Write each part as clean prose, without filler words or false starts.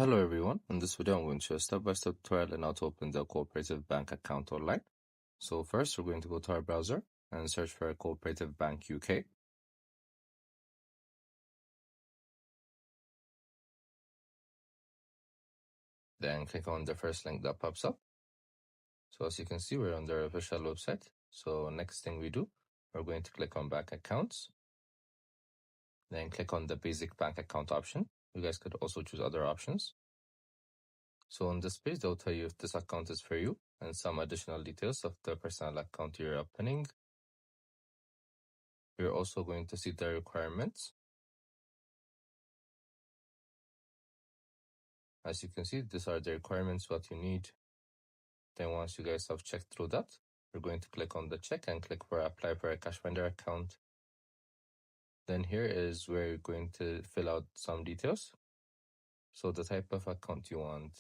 Hello everyone, in this video I'm going to show a step-by-step tutorial on how to open the Co-Operative Bank account online. So first we're going to go to our browser and search for Co-Operative Bank UK. Then click on the first link that pops up. So as you can see, we're on their official website. So next thing we do, we're going to click on Bank Accounts. Then click on the Basic Bank Account option. You guys could also choose other options. So on this page, they'll tell you if this account is for you and some additional details of the personal account you're opening. You're also going to see the requirements. As you can see, these are the requirements, what you need. Then once you guys have checked through that, you're going to click on the check and click for apply for a cash vendor account. Then here is where you're going to fill out some details. So the type of account you want,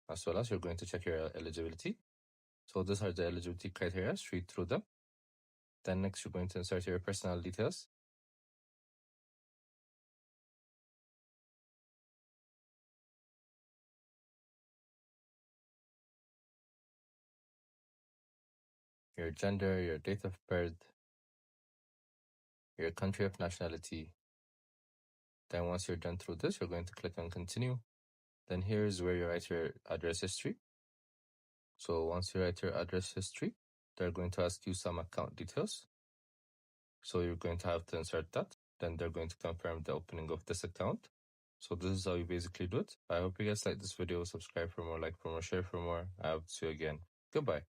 as well as you're going to check your eligibility. So these are the eligibility criteria, read through them. Then next you're going to insert your personal details. Your gender, your date of birth, your country of nationality. Then once you're done through this, you're going to click on continue. Then here's where you write your address history. So once you write your address history, they're going to ask you some account details. So you're going to have to insert that. Then they're going to confirm the opening of this account. So this is how you basically do it. I hope you guys like this video. Subscribe for more, like for more, share for more. I hope to see you again. Goodbye.